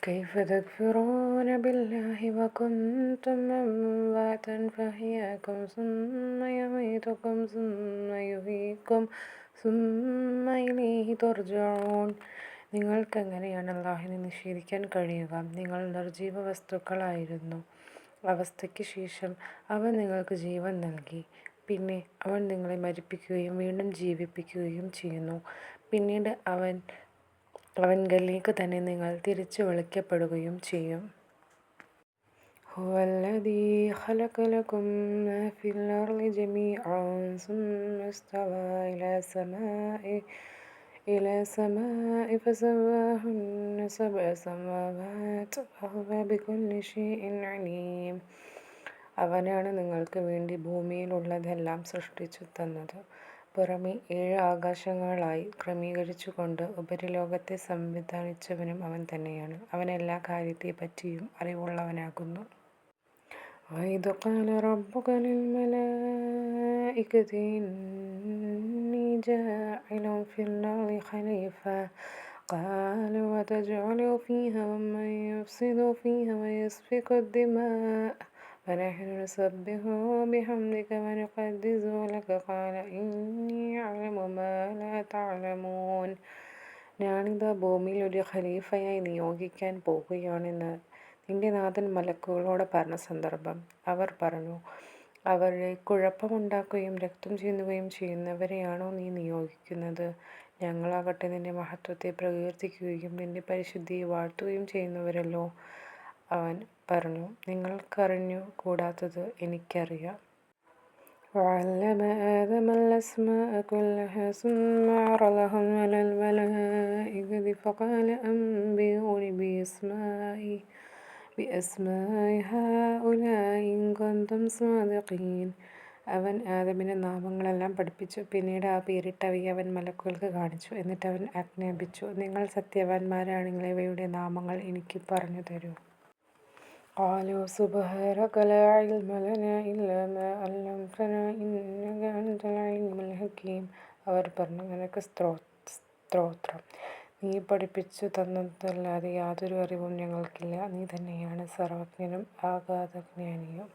كيف تكفرون بالله وكنتم أمواتا فأحياكم ثم يميتكم ثم يحييكم ثم إليه ترجعون. നിങ്ങൾക്കെങ്ങനെയാണ് അല്ലാഹുവിനെ നിഷേധിക്കാൻ കഴിയുക? നിങ്ങൾ നിർജീവ വസ്തുക്കളായിരുന്നു. അവസ്ഥയ്ക്ക് ശേഷം അവൻ നിങ്ങൾക്ക് ജീവൻ നൽകി. പിന്നെ അവൻ നിങ്ങളെ മരിപ്പിക്കുകയും വീണ്ടും ജീവിപ്പിക്കുകയും ചെയ്യുന്നു. പിന്നീട് അവങ്കലേക്ക് തന്നെ നിങ്ങൾ തിരിച്ചു വിളിക്കപ്പെടുകയും ചെയ്യും. ഹുവല്ലദീ ഖലഖ ലക്കും മാ ഫിൽ അർളി ജമീഅൻ സുമ്മ ഇസ്തവാ ഇലാ സമാഇ ഫസവ്വാഹുന്ന സബ്അ സമാവാത് വഹുവ ബികുല്ലി ഷൈഇൻ അലീം. അവനാണ് നിങ്ങൾക്ക് വേണ്ടി ഭൂമിയിലുള്ളതെല്ലാം സൃഷ്ടിച്ചു തന്നത്. പുറമെ 7 ആകാശങ്ങളായി ക്രമീകരിച്ചുകൊണ്ട് ഉപരിലോകത്തെ സംവിധാനിച്ചവനും അവൻ തന്നെയാണ്. അവൻ എല്ലാ കാര്യത്തെപ്പറ്റിയും അറിവുള്ളവനാകുന്നു. وَإِذْ قَالَ رَبُّكَ لِلْمَلَائِكَةِ إِنِّي جَاعِلٌ فِي الْأَرْضِ خَلِيفَةً قَالُوا أَتَجْعَلُ فِيهَا مَن يُفْسِدُ فِيهَا وَيَسْفِكُ الدِّمَاءَ وَنَحْنُ نُسَبِّحُ بِحَمْدِكَ وَنُقَدِّسُ لَكَ قَالَ إِنِّي أَعْلَمُ مَا لَا تَعْلَمُونَ. ഞാനിതാ ഭൂമിയിൽ ഒരു ഖലീഫയായി നിയോഗിക്കാൻ പോകുകയാണെന്ന് നിന്റെ നാഥൻ മലക്കുകളോട് പറഞ്ഞ സന്ദർഭം അവർ പറഞ്ഞു, അവരെ കുഴപ്പമുണ്ടാക്കുകയും രക്തം ചിന്തുകയും ചെയ്യുന്നവരെയാണോ നീ നിയോഗിക്കുന്നത്? ഞങ്ങളാകട്ടെ നിന്റെ മഹത്വത്തെ പ്രകീർത്തിക്കുകയും നിന്റെ പരിശുദ്ധിയെ വാഴ്ത്തുകയും ചെയ്യുന്നവരല്ലോ. അവൻ പറഞ്ഞു, നിങ്ങൾക്കറിഞ്ഞു കൂടാത്തത് എനിക്കറിയാം. وعلم آدم الأسماء كلها ثم عرضهم على الملائكة فقال أنبئوني بأسماء هؤلاء إن كنتم صادقين. അവൻ ആദമിനെ നാമങ്ങളെല്ലാം പഠിപ്പിച്ചു. പിന്നീട് ആ പേരിട്ടവയെ അവൻ മലക്കുകൾക്ക് കാണിച്ചു. എന്നിട്ട് അവൻ ആജ്ഞാപിച്ചു, നിങ്ങൾ സത്യവാന്മാരാണെങ്കിൽ ഇവയുടെ നാമങ്ങൾ എനിക്ക് പറഞ്ഞു തരൂ. قالوا سبحانك لا علم لنا إلا ما علمتنا إنك أنت العليم الحكيم. അവർ പറഞ്ഞു, നിനക്ക് സ്തോത്രം, നീ പഠിപ്പിച്ചു തന്നതല്ലാതെ യാതൊരു അറിവും ഞങ്ങൾക്കില്ല. നീ തന്നെയാണ് സർവജ്ഞനും അഗാധജ്ഞാനിയും.